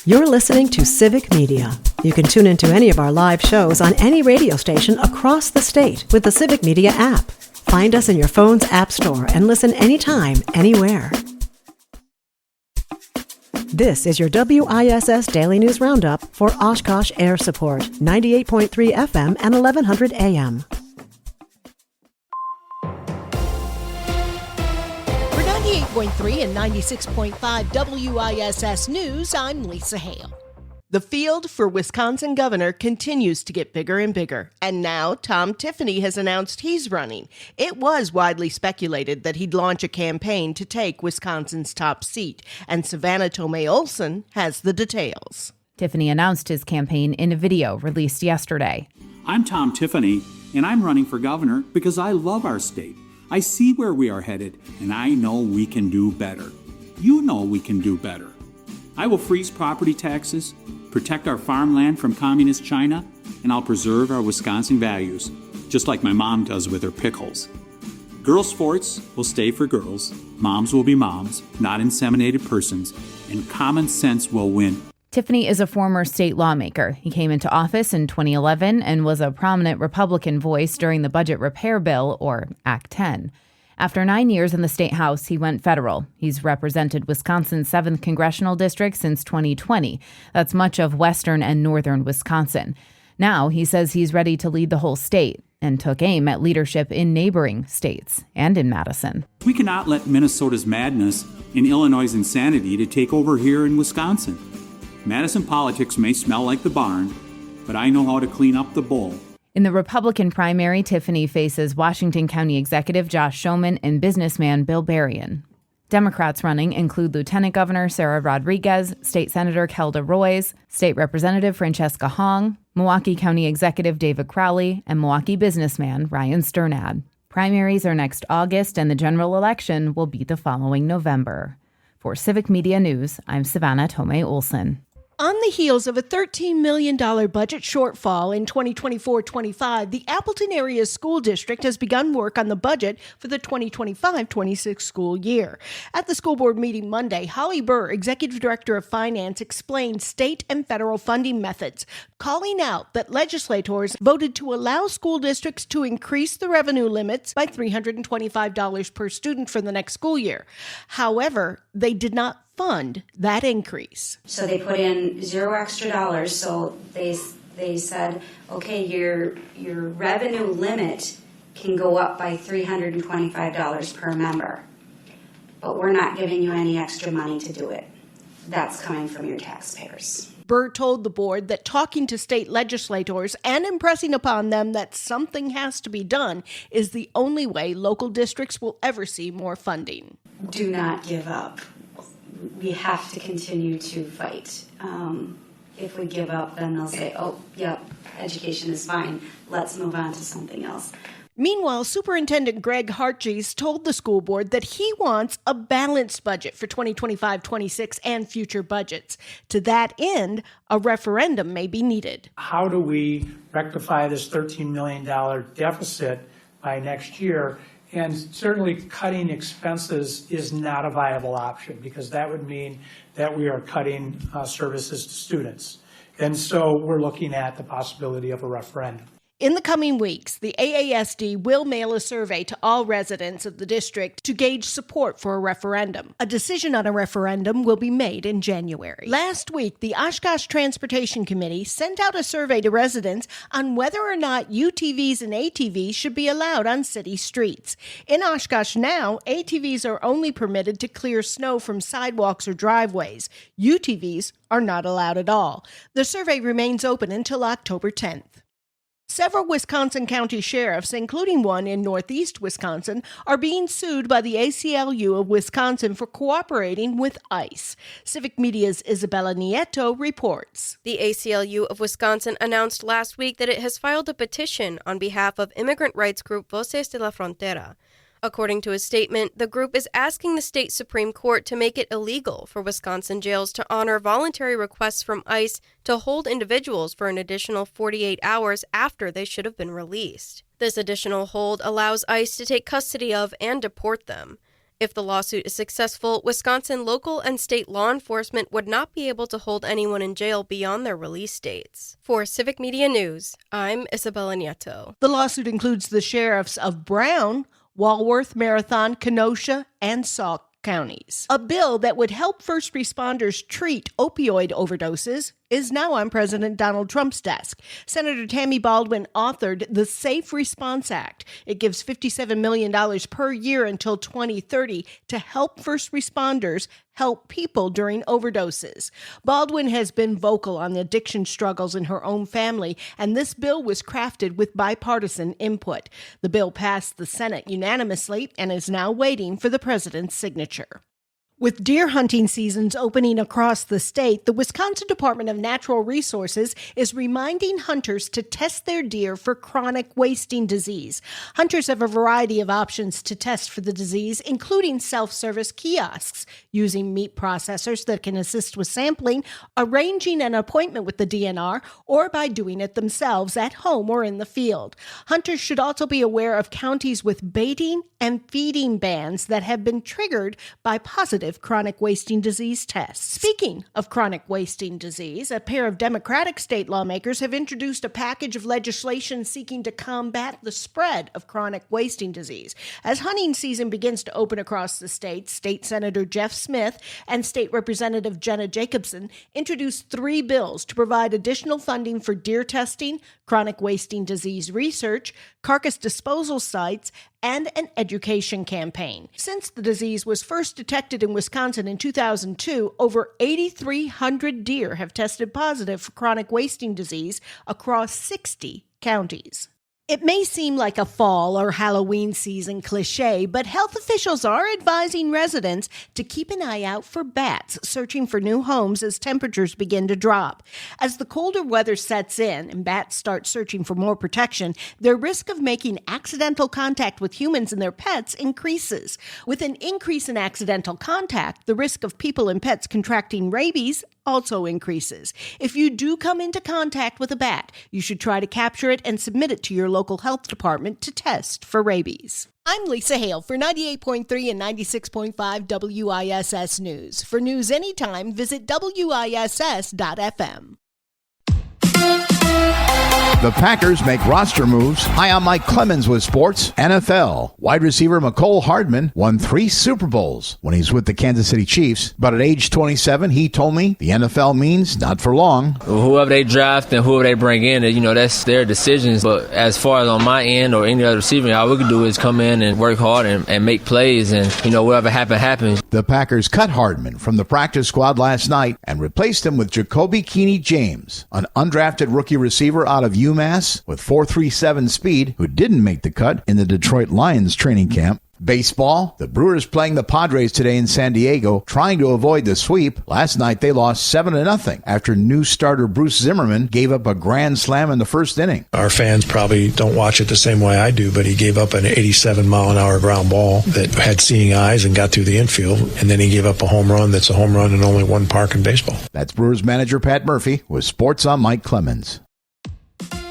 You're listening to Civic Media. You can tune into any of our live shows on any radio station across the state with the Civic Media app. Find us in your phone's app store and listen anytime, anywhere. This is your WISS Daily News Roundup for Oshkosh Air Support, 98.3 FM and 1100 AM. For 98.3 and 96.5 WISS News, I'm Lisa Hale. The field for Wisconsin governor continues to get bigger and bigger, and now Tom Tiffany has announced he's running. It was widely speculated that he'd launch a campaign to take Wisconsin's top seat, and Savannah Tomei Olson has the details. Tiffany announced his campaign in a video released yesterday. I'm Tom Tiffany, and I'm running for governor because I love our state. I see where we are headed, and I know we can do better. You know we can do better. I will freeze property taxes, protect our farmland from communist China, and I'll preserve our Wisconsin values, just like my mom does with her pickles. Girls' sports will stay for girls, moms will be moms, not inseminated persons, and common sense will win. Tiffany is a former state lawmaker. He came into office in 2011 and was a prominent Republican voice during the budget repair bill, or Act 10. After 9 years in the state house, he went federal. He's represented Wisconsin's 7th congressional district since 2020. That's much of western and northern Wisconsin. Now he says he's ready to lead the whole state and took aim at leadership in neighboring states and in Madison. We cannot let Minnesota's madness and Illinois' insanity to take over here in Wisconsin. Madison politics may smell like the barn, but I know how to clean up the bowl. In the Republican primary, Tiffany faces Washington County Executive Josh Schoeman and businessman Bill Berrien. Democrats running include Lieutenant Governor Sarah Rodriguez, State Senator Kelda Roys, State Representative Francesca Hong, Milwaukee County Executive David Crowley, and Milwaukee businessman Ryan Sternad. Primaries are next August, and the general election will be the following November. For Civic Media News, I'm Savannah Tomei Olson. On the heels of a $13 million budget shortfall in 2024-25, the Appleton Area School District has begun work on the budget for the 2025-26 school year. At the school board meeting Monday, Holly Burr, Executive Director of Finance, explained state and federal funding methods, calling out that legislators voted to allow school districts to increase the revenue limits by $325 per student for the next school year. However, they did not fund that increase. So they put in $0 extra dollars. So they said, okay, your revenue limit can go up by $325 per member, but we're not giving you any extra money to do it. That's coming from your taxpayers. Burr told the board that talking to state legislators and impressing upon them that something has to be done is the only way local districts will ever see more funding. Do not give up. We have to continue to fight. If we give up, then they'll say, oh, yep, education is fine. Let's move on to something else. Meanwhile, Superintendent Greg Hartjes told the school board that he wants a balanced budget for 2025-26 and future budgets. To that end, a referendum may be needed. How do we rectify this $13 million deficit by next year? And certainly cutting expenses is not a viable option, because that would mean that we are cutting services to students. And so we're looking at the possibility of a referendum. In the coming weeks, the AASD will mail a survey to all residents of the district to gauge support for a referendum. A decision on a referendum will be made in January. Last week, the Oshkosh Transportation Committee sent out a survey to residents on whether or not UTVs and ATVs should be allowed on city streets. In Oshkosh now, ATVs are only permitted to clear snow from sidewalks or driveways. UTVs are not allowed at all. The survey remains open until October 10th. Several Wisconsin county sheriffs, including one in northeast Wisconsin, are being sued by the ACLU of Wisconsin for cooperating with ICE. Civic Media's Isabella Nieto reports. The ACLU of Wisconsin announced last week that it has filed a petition on behalf of immigrant rights group Voces de la Frontera. According to a statement, the group is asking the state Supreme Court to make it illegal for Wisconsin jails to honor voluntary requests from ICE to hold individuals for an additional 48 hours after they should have been released. This additional hold allows ICE to take custody of and deport them. If the lawsuit is successful, Wisconsin local and state law enforcement would not be able to hold anyone in jail beyond their release dates. For Civic Media News, I'm Isabella Nieto. The lawsuit includes the sheriffs of Brown, Walworth, Marathon, Kenosha, and Sauk counties. A bill that would help first responders treat opioid overdoses is now on President Donald Trump's desk. Senator Tammy Baldwin authored the Safe Response Act. It gives $57 million per year until 2030 to help first responders help people during overdoses. Baldwin has been vocal on the addiction struggles in her own family, and this bill was crafted with bipartisan input. The bill passed the Senate unanimously and is now waiting for the president's signature. With deer hunting seasons opening across the state, the Wisconsin Department of Natural Resources is reminding hunters to test their deer for chronic wasting disease. Hunters have a variety of options to test for the disease, including self-service kiosks, using meat processors that can assist with sampling, arranging an appointment with the DNR, or by doing it themselves at home or in the field. Hunters should also be aware of counties with baiting and feeding bans that have been triggered by positive chronic wasting disease tests. Speaking of chronic wasting disease, a pair of Democratic state lawmakers have introduced a package of legislation seeking to combat the spread of chronic wasting disease. As hunting season begins to open across the state, State Senator Jeff Smith and State Representative Jenna Jacobson introduced 3 bills to provide additional funding for deer testing, chronic wasting disease research, carcass disposal sites, and an education campaign. Since the disease was first detected in Wisconsin in 2002, over 8,300 deer have tested positive for chronic wasting disease across 60 counties. It may seem like a fall or Halloween season cliche, but health officials are advising residents to keep an eye out for bats searching for new homes as temperatures begin to drop. As the colder weather sets in and bats start searching for more protection, their risk of making accidental contact with humans and their pets increases. With an increase in accidental contact, the risk of people and pets contracting rabies also increases. If you do come into contact with a bat, you should try to capture it and submit it to your local health department to test for rabies. I'm Lisa Hale for 98.3 and 96.5 WISS News. For news anytime, visit WISS.FM. The Packers make roster moves. Hi, I'm Mike Clemens with Sports NFL. Wide receiver McCole Hardman won 3 Super Bowls when he's with the Kansas City Chiefs. But at age 27, he told me the NFL means not for long. Whoever they draft and whoever they bring in, that's their decisions. But as far as on my end or any other receiver, all we can do is come in and work hard and make plays. And, whatever happens. The Packers cut Hardman from the practice squad last night and replaced him with Jacoby Keeney James, an undrafted rookie receiver out of UMass with 4.37 speed who didn't make the cut in the Detroit Lions training camp. Baseball, the Brewers playing the Padres today in San Diego, trying to avoid the sweep. Last night they lost 7-0 after new starter Bruce Zimmerman gave up a grand slam in the first inning. Our fans probably don't watch it the same way I do, but he gave up an 87-mile-an-hour ground ball that had seeing eyes and got through the infield, and then he gave up a home run that's a home run in only one park in baseball. That's Brewers manager Pat Murphy with Sports on Mike Clemens.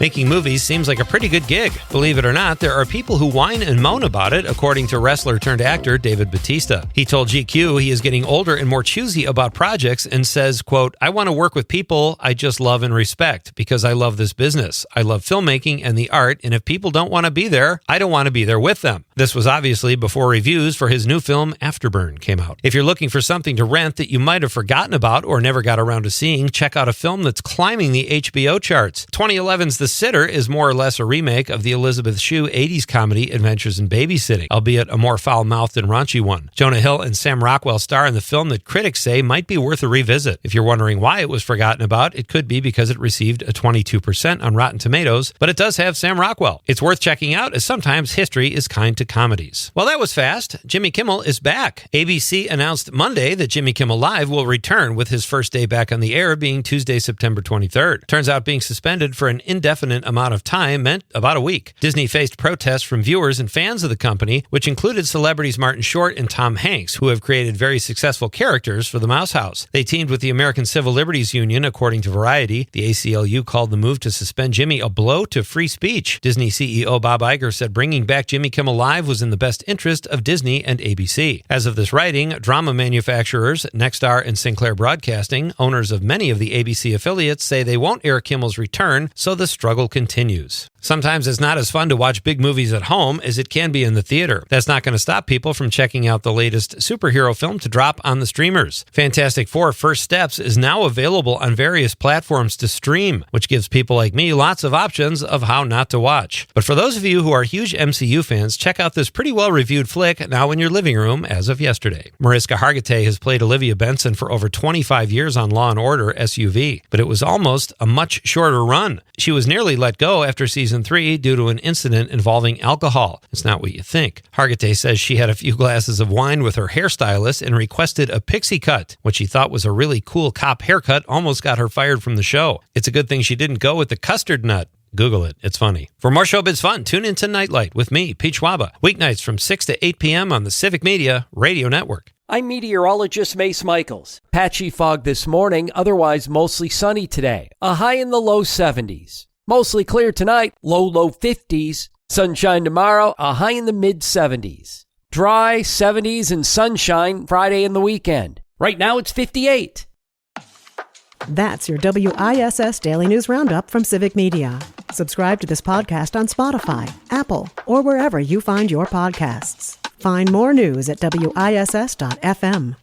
Making movies seems like a pretty good gig. Believe it or not, there are people who whine and moan about it, according to wrestler-turned-actor David Batista. He told GQ he is getting older and more choosy about projects and says, quote, "I want to work with people I just love and respect because I love this business. I love filmmaking and the art, and if people don't want to be there, I don't want to be there with them." This was obviously before reviews for his new film, Afterburn, came out. If you're looking for something to rent that you might have forgotten about or never got around to seeing, check out a film that's climbing the HBO charts. 2011's The Sitter is more or less a remake of the Elizabeth Shue 80s comedy Adventures in Babysitting, albeit a more foul-mouthed and raunchy one. Jonah Hill and Sam Rockwell star in the film that critics say might be worth a revisit. If you're wondering why it was forgotten about, it could be because it received a 22% on Rotten Tomatoes, but it does have Sam Rockwell. It's worth checking out, as sometimes history is kind to comedies. Well, that was fast. Jimmy Kimmel is back. ABC announced Monday that Jimmy Kimmel Live will return, with his first day back on the air being Tuesday, September 23rd. Turns out being suspended for an indefinite indefinite amount of time meant about a week. Disney faced protests from viewers and fans of the company, which included celebrities Martin Short and Tom Hanks, who have created very successful characters for the Mouse House. They teamed with the American Civil Liberties Union, according to Variety. The ACLU called the move to suspend Jimmy a blow to free speech. Disney CEO Bob Iger said bringing back Jimmy Kimmel Live was in the best interest of Disney and ABC. As of this writing, drama manufacturers Nexstar and Sinclair Broadcasting, owners of many of the ABC affiliates, say they won't air Kimmel's return, so the struggle continues. Sometimes it's not as fun to watch big movies at home as it can be in the theater. That's not going to stop people from checking out the latest superhero film to drop on the streamers. Fantastic Four: First Steps is now available on various platforms to stream, which gives people like me lots of options of how not to watch. But for those of you who are huge MCU fans, check out this pretty well-reviewed flick now in your living room as of yesterday. Mariska Hargitay has played Olivia Benson for over 25 years on Law & Order SUV, but it was almost a much shorter run. She was nearly let go after season 3 due to an incident involving alcohol. It's not what you think. Hargitay says she had a few glasses of wine with her hairstylist and requested a pixie cut. What she thought was a really cool cop haircut almost got her fired from the show. It's a good thing she didn't go with the custard nut. Google it. It's funny. For more Showbiz fun, tune into Nightlight with me, Pete Schwaba, weeknights from 6 to 8 p.m. on the Civic Media Radio Network. I'm meteorologist Mace Michaels. Patchy fog this morning, otherwise mostly sunny today. A high in the low 70s. Mostly clear tonight, low 50s. Sunshine tomorrow, a high in the mid 70s. Dry 70s and sunshine Friday and the weekend. Right now it's 58. That's your WISS Daily News Roundup from Civic Media. Subscribe to this podcast on Spotify, Apple, or wherever you find your podcasts. Find more news at WISS.FM.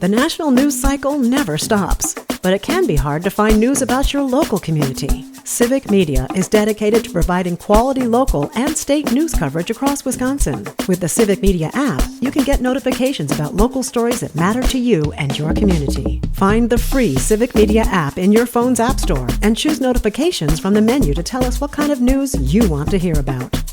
The national news cycle never stops, but it can be hard to find news about your local community. Civic Media is dedicated to providing quality local and state news coverage across Wisconsin. With the Civic Media app, you can get notifications about local stories that matter to you and your community. Find the free Civic Media app in your phone's app store and choose notifications from the menu to tell us what kind of news you want to hear about.